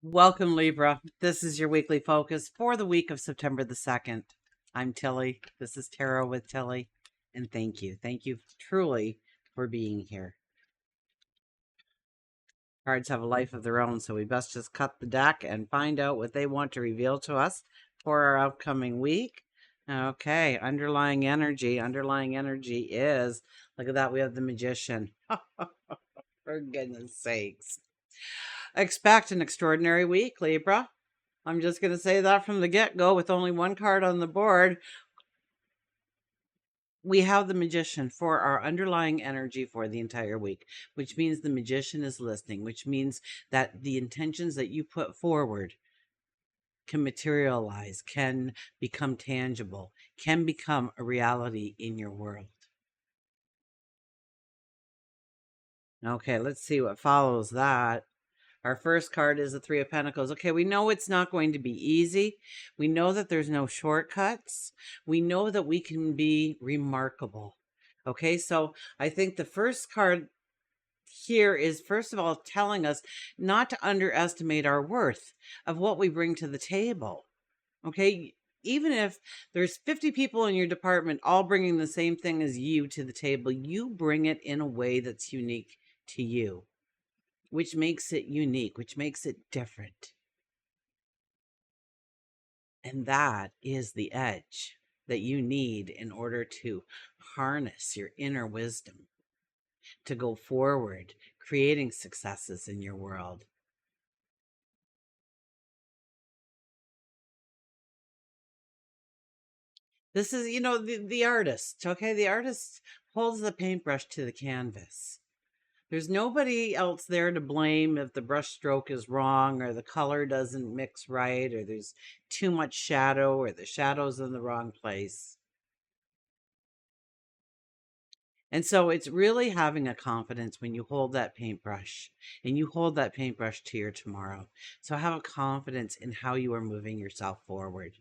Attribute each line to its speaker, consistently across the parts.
Speaker 1: Welcome, Libra. This is your weekly focus for the week of September the 2nd. I'm Tilly. This is Tarot with Tilly. And thank you. Thank you truly for being here. Cards have a life of their own, so we best just cut the deck and find out what they want to reveal to us for our upcoming week. Okay, underlying energy. Underlying energy is, look at that, we have the Magician. For goodness sakes. Expect an extraordinary week, Libra. I'm just going to say that from the get-go with only one card on the board. We have the Magician for our underlying energy for the entire week, which means the Magician is listening, which means that the intentions that you put forward can materialize, can become tangible, can become a reality in your world. Okay, let's see what follows that. Our first card is the Three of Pentacles. Okay, we know it's not going to be easy. We know that there's no shortcuts. We know that we can be remarkable. Okay, so I think the first card here is, first of all, telling us not to underestimate our worth of what we bring to the table. Okay, even if there's 50 people in your department all bringing the same thing as you to the table, you bring it in a way that's unique to you, which makes it unique, which makes it different. And that is the edge that you need in order to harness your inner wisdom, to go forward, creating successes in your world. This is, the artist, okay? The artist holds the paintbrush to the canvas. There's nobody else there to blame if the brush stroke is wrong or the color doesn't mix right or there's too much shadow or the shadow's in the wrong place. And so it's really having a confidence when you hold that paintbrush and you hold that paintbrush to your tomorrow. So have a confidence in how you are moving yourself forward.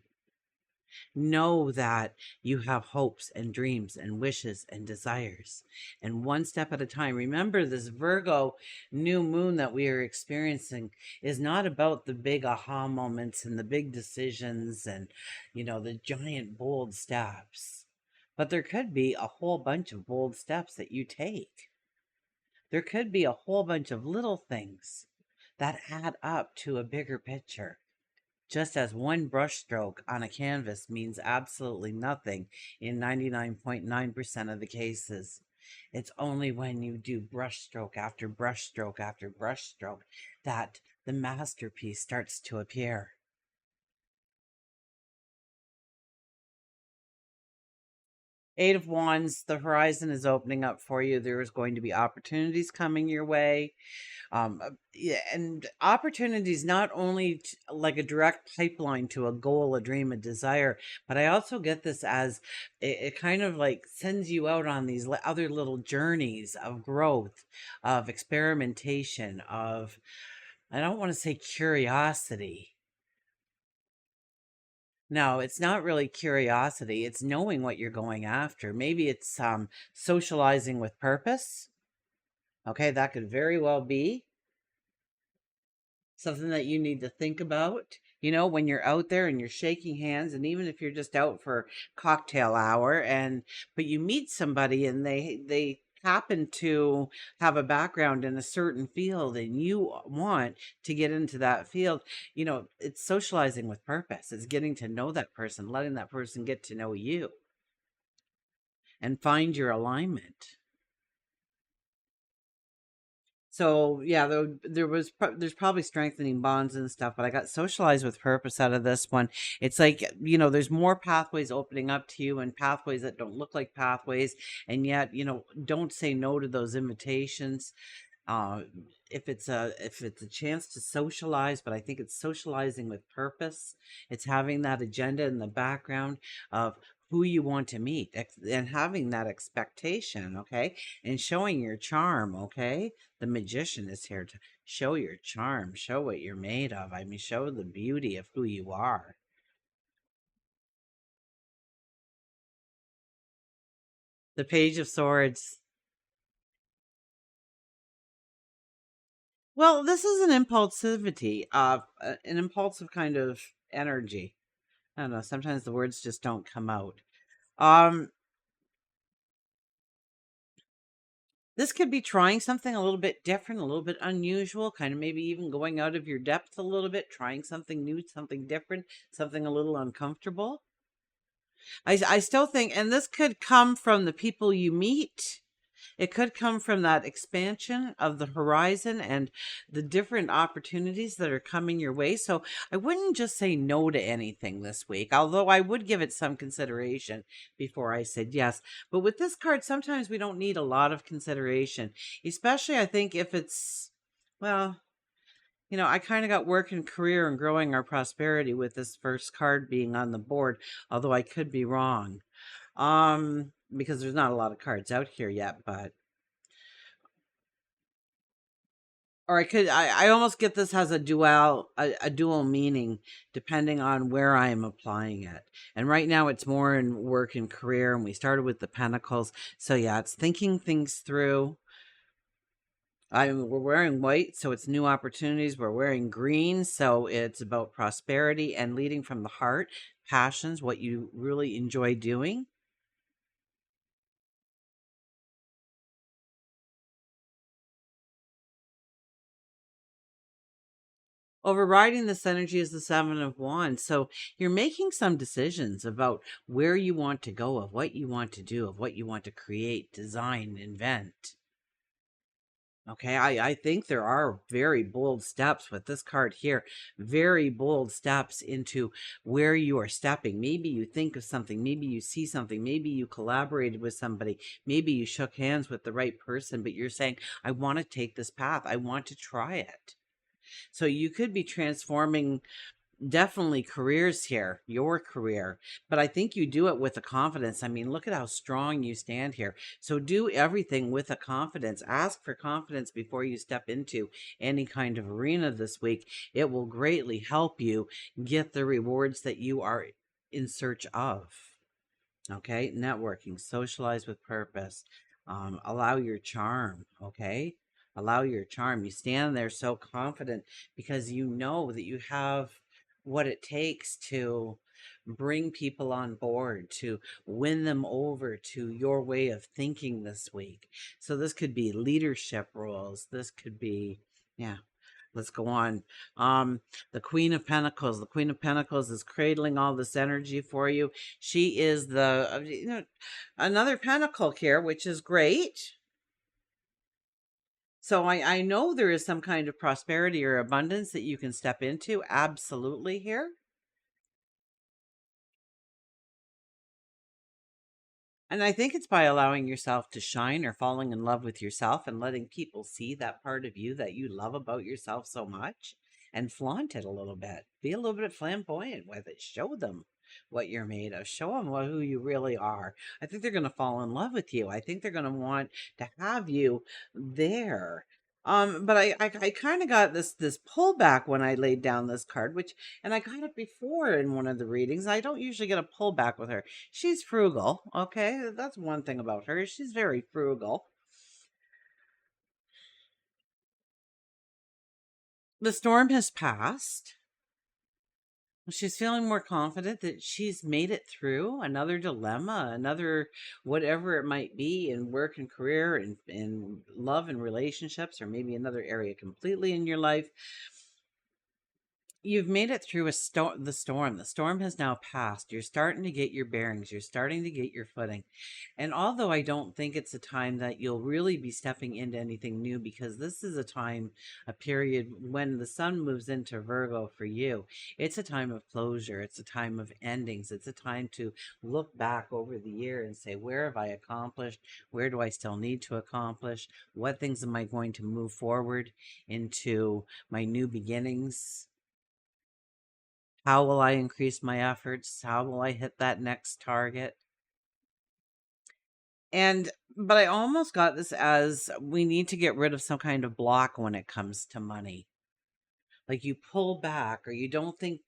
Speaker 1: Know that you have hopes and dreams and wishes and desires. And one step at a time. Remember, this Virgo new moon that we are experiencing is not about the big aha moments and the big decisions and, the giant bold steps. But there could be a whole bunch of bold steps that you take. There could be a whole bunch of little things that add up to a bigger picture. Just as one brushstroke on a canvas means absolutely nothing in 99.9% of the cases. It's only when you do brushstroke after brushstroke after brushstroke that the masterpiece starts to appear. Eight of Wands, the horizon is opening up for you. There is going to be opportunities coming your way. Yeah, and opportunities not only like a direct pipeline to a goal, a dream, a desire, but I also get this as it kind of like sends you out on these other little journeys of growth, of experimentation, of, I don't want to say curiosity. No, it's not really curiosity. It's knowing what you're going after. Maybe it's socializing with purpose. Okay, that could very well be something that you need to think about, when you're out there and you're shaking hands, and even if you're just out for cocktail hour but you meet somebody and they happen to have a background in a certain field and you want to get into that field, it's socializing with purpose. It's getting to know that person, letting that person get to know you and find your alignment. So yeah, there's probably strengthening bonds and stuff, but I got socialized with purpose out of this one. It's like, there's more pathways opening up to you and pathways that don't look like pathways. And yet, don't say no to those invitations. Uh, if it's a chance to socialize, but I think it's socializing with purpose. It's having that agenda in the background of who you want to meet and having that expectation, okay? And showing your charm, okay? The magician is here to show your charm, show what you're made of. I mean, show the beauty of who you are. The Page of Swords. Well, this is an impulsivity, an impulsive kind of energy. I don't know. Sometimes the words just don't come out. Um, this could be trying something a little bit different, a little bit unusual, kind of maybe even going out of your depth a little bit, trying something new, something different, something a little uncomfortable. I still think, and this could come from the people you meet. It could come from that expansion of the horizon and the different opportunities that are coming your way. So I wouldn't just say no to anything this week, although I would give it some consideration before I said yes. But with this card, sometimes we don't need a lot of consideration, especially I think if it's, well, I kind of got work and career and growing our prosperity with this first card being on the board, although I could be wrong. Because there's not a lot of cards out here yet, but or I almost get this has a dual meaning depending on where I am applying it. And right now it's more in work and career, and we started with the pentacles. So yeah, it's thinking things through. We're wearing white, so it's new opportunities. We're wearing green, so it's about prosperity and leading from the heart, passions, what you really enjoy doing. Overriding this energy is the Seven of Wands. So you're making some decisions about where you want to go, of what you want to do, of what you want to create, design, invent. Okay, I think there are very bold steps with this card here, very bold steps into where you are stepping. Maybe you think of something, maybe you see something, maybe you collaborated with somebody, maybe you shook hands with the right person, but you're saying, I want to take this path, I want to try it. So you could be transforming definitely careers here, your career, but I think you do it with a confidence. I mean, look at how strong you stand here. So do everything with a confidence. Ask for confidence before you step into any kind of arena this week. It will greatly help you get the rewards that you are in search of. Okay, networking, socialize with purpose, allow your charm. Okay, allow your charm. You stand there so confident because you know that you have what it takes to bring people on board, to win them over to your way of thinking this week. So this could be leadership roles. This could be, yeah, let's go on. Um, the Queen of Pentacles. The Queen of Pentacles is cradling all this energy for you. She is the another pentacle here, which is great. So I know there is some kind of prosperity or abundance that you can step into. Absolutely here. And I think it's by allowing yourself to shine or falling in love with yourself and letting people see that part of you that you love about yourself so much and flaunt it a little bit. Be a little bit flamboyant with it. Show them what you're made of. Show them who you really are. I think they're going to fall in love with you. I think they're going to want to have you there. But I kind of got this pullback when I laid down this card, which and I got it before in one of the readings. I don't usually get a pullback with her. She's frugal, okay? That's one thing about her. She's very frugal. The storm has passed. She's feeling more confident that she's made it through another dilemma, another whatever it might be in work and career and in love and relationships, or maybe another area completely in your life. You've made it through the storm. The storm has now passed. You're starting to get your bearings. You're starting to get your footing. And although I don't think it's a time that you'll really be stepping into anything new, because this is a time, a period when the sun moves into Virgo for you, it's a time of closure. It's a time of endings. It's a time to look back over the year and say, where have I accomplished? Where do I still need to accomplish? What things am I going to move forward into my new beginnings? How will I increase my efforts? How will I hit that next target? And but I almost got this as we need to get rid of some kind of block when it comes to money. Like you pull back or you don't think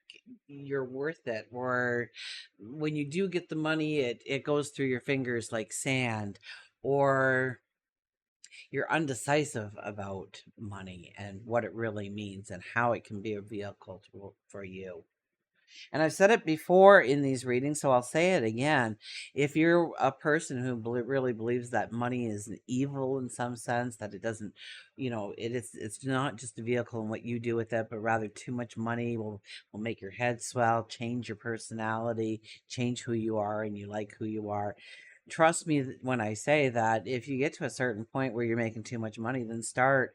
Speaker 1: you're worth it, or when you do get the money it goes through your fingers like sand, or you're undecisive about money and what it really means and how it can be a vehicle for you. And I've said it before in these readings, so I'll say it again. If you're a person who really believes that money is an evil in some sense, that it doesn't, it's not just a vehicle in what you do with it, but rather too much money will make your head swell, change your personality, change who you are, and you like who you are. Trust me when I say that if you get to a certain point where you're making too much money, then start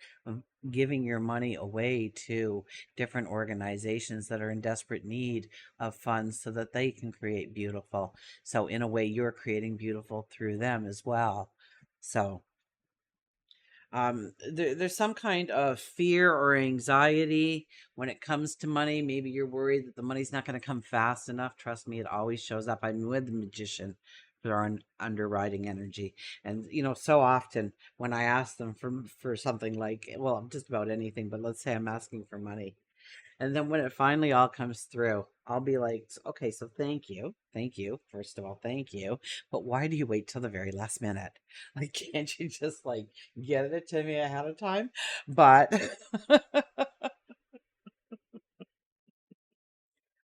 Speaker 1: giving your money away to different organizations that are in desperate need of funds so that they can create beautiful. So in a way, you're creating beautiful through them as well. So there's some kind of fear or anxiety when it comes to money. Maybe you're worried that the money's not going to come fast enough. Trust me, it always shows up. I'm with the magician for our underwriting energy. And so often when I ask them for something like, well, just about anything, but let's say I'm asking for money, and then when it finally all comes through, I'll be like, okay, so thank you. Thank you. First of all, thank you. But why do you wait till the very last minute? Like, can't you just like get it to me ahead of time? But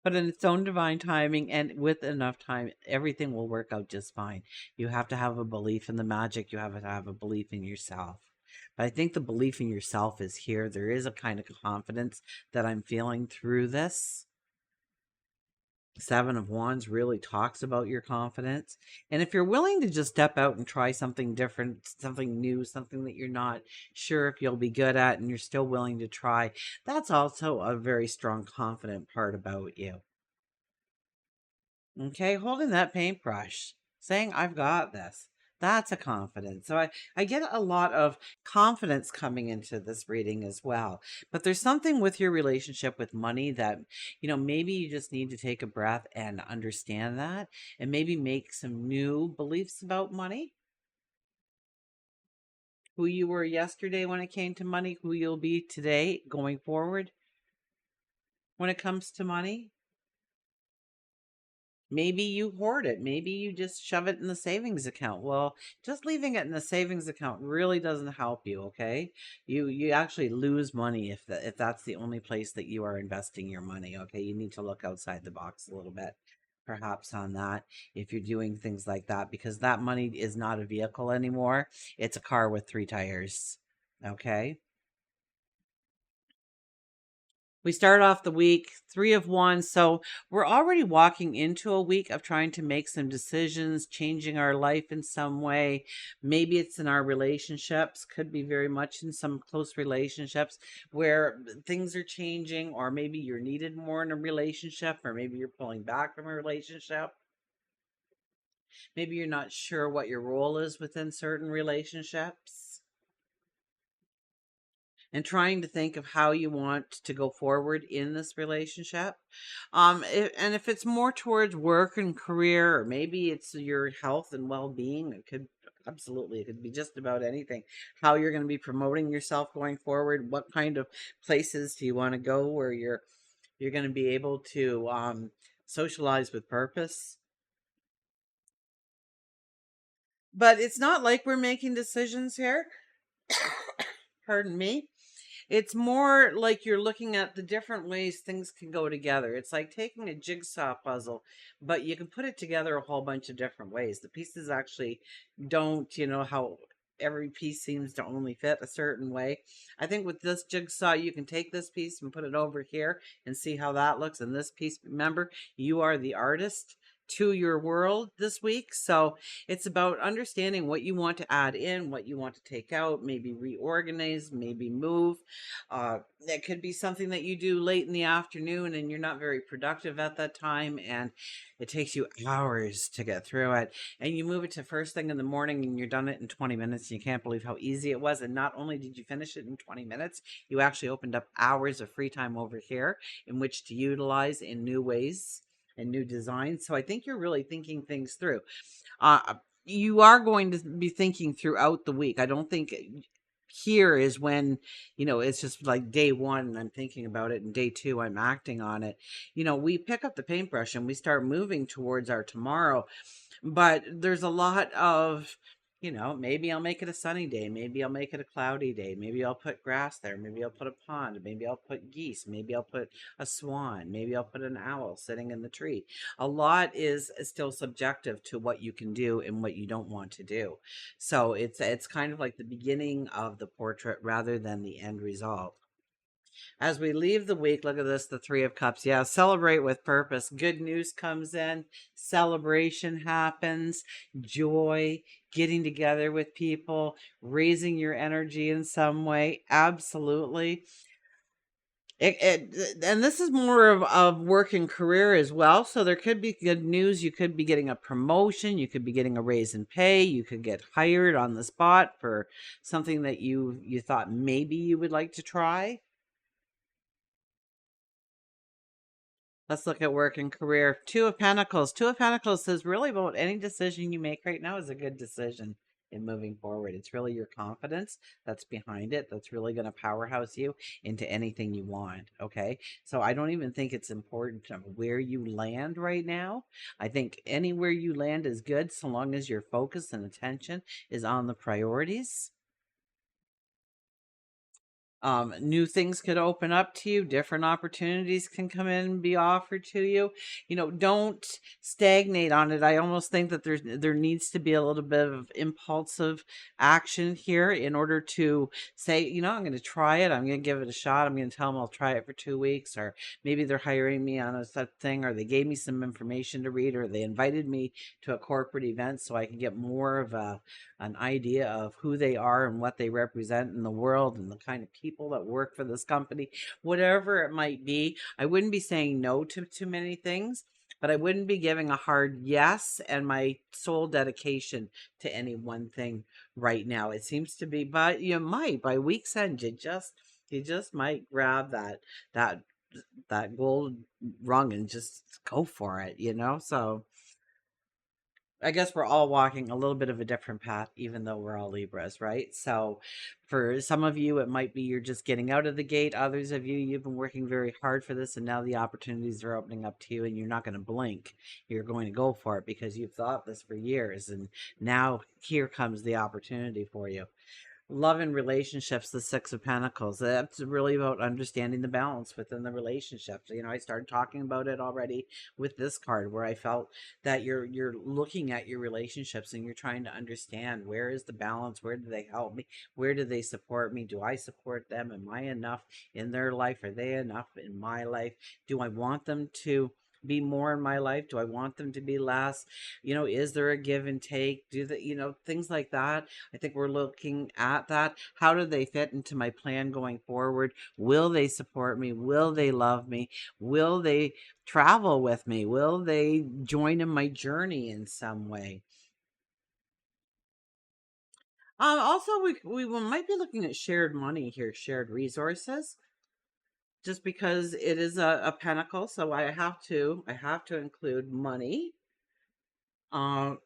Speaker 1: but in its own divine timing and with enough time, everything will work out just fine. You have to have a belief in the magic. You have to have a belief in yourself. But I think the belief in yourself is here. There is a kind of confidence that I'm feeling through this. Seven of Wands really talks about your confidence. And if you're willing to just step out and try something different, something new, something that you're not sure if you'll be good at, and you're still willing to try, that's also a very strong, confident part about you. Okay, holding that paintbrush, saying, I've got this. That's a confidence. So I get a lot of confidence coming into this reading as well. But there's something with your relationship with money that, maybe you just need to take a breath and understand that and maybe make some new beliefs about money. Who you were yesterday when it came to money, who you'll be today going forward when it comes to money. Maybe you hoard it. Maybe you just shove it in the savings account. Well, just leaving it in the savings account really doesn't help you, okay? You actually lose money if that's the only place that you are investing your money, okay? You need to look outside the box a little bit perhaps on that if you're doing things like that, because that money is not a vehicle anymore. It's a car with 3 tires. Okay? We start off the week 3 of Wands, so we're already walking into a week of trying to make some decisions, changing our life in some way. Maybe it's in our relationships, could be very much in some close relationships where things are changing, or maybe you're needed more in a relationship, or maybe you're pulling back from a relationship. Maybe you're not sure what your role is within certain relationships, and trying to think of how you want to go forward in this relationship. And if it's more towards work and career, or maybe it's your health and well-being, it could absolutely, it could be just about anything. How you're going to be promoting yourself going forward, what kind of places do you want to go where you're going to be able to socialize with purpose. But it's not like we're making decisions here. Pardon me. It's more like you're looking at the different ways things can go together. It's like taking a jigsaw puzzle, but you can put it together a whole bunch of different ways. The pieces actually don't, how every piece seems to only fit a certain way. I think with this jigsaw, you can take this piece and put it over here and see how that looks. And this piece, remember, you are the artist to your world this week. So it's about understanding what you want to add in, what you want to take out, maybe reorganize, maybe move. That could be something that you do late in the afternoon and you're not very productive at that time, and it takes you hours to get through it. And you move it to first thing in the morning and you're done it in 20 minutes. And you can't believe how easy it was. And not only did you finish it in 20 minutes, you actually opened up hours of free time over here in which to utilize in new ways and new designs. So I think you're really thinking things through. You are going to be thinking throughout the week. I don't think here is when, it's just like day one and I'm thinking about it, and day two I'm acting on it. We pick up the paintbrush and we start moving towards our tomorrow, but there's a lot of Maybe I'll make it a sunny day. Maybe I'll make it a cloudy day. Maybe I'll put grass there. Maybe I'll put a pond. Maybe I'll put geese. Maybe I'll put a swan. Maybe I'll put an owl sitting in the tree. A lot is still subjective to what you can do and what you don't want to do. So it's kind of like the beginning of the portrait rather than the end result. As we leave the week, look at this, the Three of Cups. Yeah, celebrate with purpose. Good news comes in, celebration happens, joy, getting together with people, raising your energy in some way. Absolutely. And this is more of work and career as well. So there could be good news. You could be getting a promotion. You could be getting a raise in pay. You could get hired on the spot for something that you thought maybe you would like to try. Let's look at work and career. Two of Pentacles. Two of Pentacles says really about any decision you make right now is a good decision in moving forward. It's really your confidence that's behind it that's really going to powerhouse you into anything you want. Okay. So I don't even think it's important where you land right now. I think anywhere you land is good so long as your focus and attention is on the priorities. New things could open up to you, different opportunities can come in and be offered to you. Don't stagnate on it. I almost think that there needs to be a little bit of impulsive action here in order to say, I'm going to try it, I'm going to give it a shot, I'm going to tell them I'll try it for 2 weeks, or maybe they're hiring me on a set thing, or they gave me some information to read, or they invited me to a corporate event so I can get more of an idea of who they are and what they represent in the world and the kind of people that work for this company, whatever it might be. I wouldn't be saying no to too many things, but I wouldn't be giving a hard yes and my sole dedication to any one thing right now. It seems to be, but you might by week's end, you just might grab that that gold rung and just go for it. So I guess we're all walking a little bit of a different path, even though we're all Libras, right? So for some of you, it might be you're just getting out of the gate. Others of you, you've been working very hard for this, and now the opportunities are opening up to you, and you're not going to blink. You're going to go for it because you've thought this for years, and now here comes the opportunity for you. Love and relationships, the Six of Pentacles. That's really about understanding the balance within the relationships. I started talking about it already with this card, where I felt that you're looking at your relationships and you're trying to understand, where is the balance, where do they help me, where do they support me, do I support them, am I enough in their life, are they enough in my life, do I want them to be more in my life, do I want them to be less, is there a give and take, do the things like that. I think we're looking at that. How do they fit into my plan going forward? Will they support me? Will they love me? Will they travel with me? Will they join in my journey in some way? Also, we might be looking at shared money here, shared resources, just because it is a pentacle. So I have to include money. Um,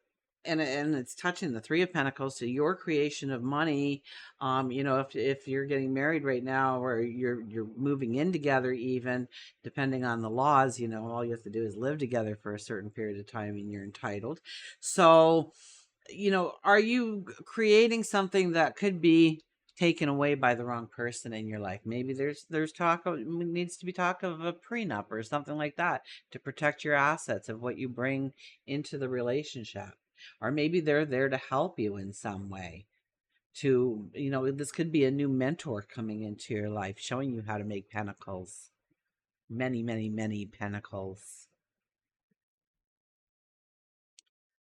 Speaker 1: and it's touching the Three of Pentacles, so your creation of money. If you're getting married right now, or you're moving in together, even depending on the laws, all you have to do is live together for a certain period of time and you're entitled. So are you creating something that could be taken away by the wrong person in your life? Maybe there's talk of, needs to be talk of a prenup or something like that to protect your assets of what you bring into the relationship. Or maybe they're there to help you in some way. This could be a new mentor coming into your life, showing you how to make pentacles. Many, many, many pentacles.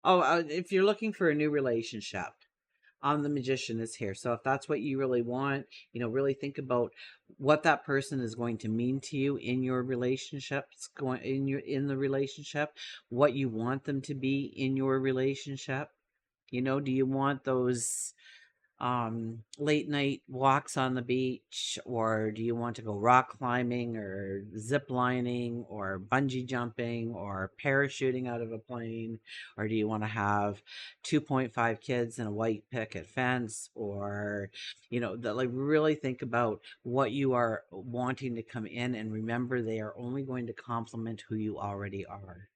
Speaker 1: Oh, if you're looking for a new relationship, the Magician is here. So if that's what you really want, really think about what that person is going to mean to you in your relationships, in the relationship, what you want them to be in your relationship. Do you want those late night walks on the beach, or do you want to go rock climbing or zip lining or bungee jumping or parachuting out of a plane, or do you want to have 2.5 kids and a white picket fence, or like really think about what you are wanting to come in, and remember they are only going to complement who you already are.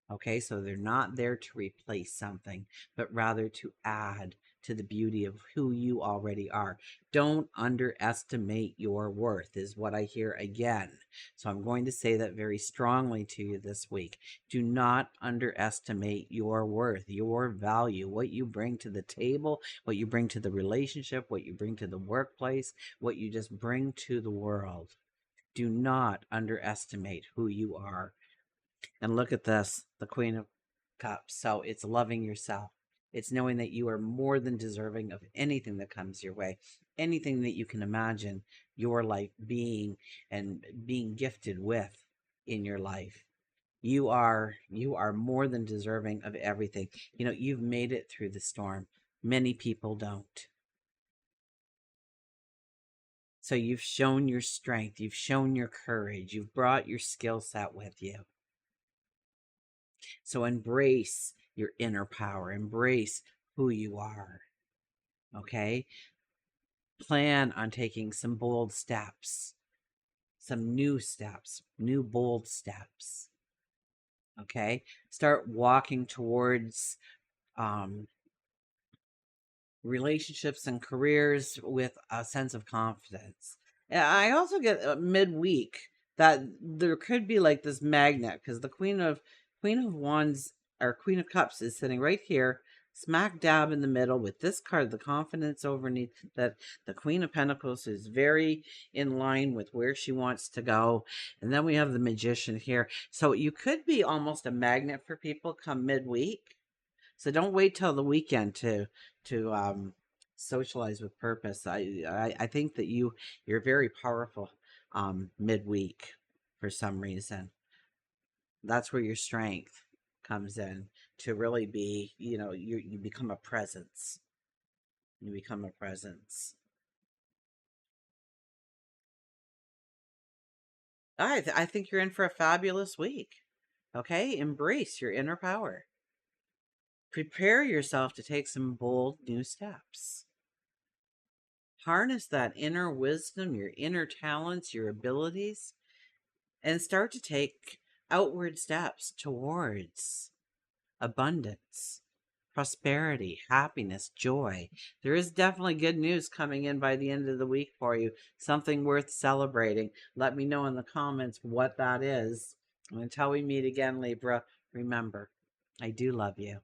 Speaker 1: Okay, so they're not there to replace something, but rather to add to the beauty of who you already are. Don't underestimate your worth, is what I hear again. So I'm going to say that very strongly to you this week. Do not underestimate your worth, your value, what you bring to the table, what you bring to the relationship, what you bring to the workplace, what you just bring to the world. Do not underestimate who you are. And look at this, the Queen of Cups. So it's loving yourself. It's knowing that you are more than deserving of anything that comes your way, anything that you can imagine your life being and being gifted with in your life. You are more than deserving of everything. You know, you've made it through the storm. Many people don't. So you've shown your strength, you've shown your courage, you've brought your skill set with you. So embrace your inner power, embrace who you are. Okay? Plan on taking some bold steps, some new steps, new bold steps. Okay? Start walking towards relationships and careers with a sense of confidence. I also get midweek that there could be like this magnet, because the Queen of Wands or Queen of Cups is sitting right here, smack dab in the middle with this card, the confidence overneath that. The Queen of Pentacles is very in line with where she wants to go. And then we have the Magician here. So you could be almost a magnet for people come midweek. So don't wait till the weekend to socialize with purpose. I think that you're very powerful midweek for some reason. That's where your strength comes in to really be, you become a presence. You become a presence. I think you're in for a fabulous week. Okay, embrace your inner power. Prepare yourself to take some bold new steps. Harness that inner wisdom, your inner talents, your abilities, and start to take outward steps towards abundance, prosperity, happiness, joy. There is definitely good news coming in by the end of the week for you, something worth celebrating. Let me know in the comments what that is. And until we meet again, Libra, remember, I do love you.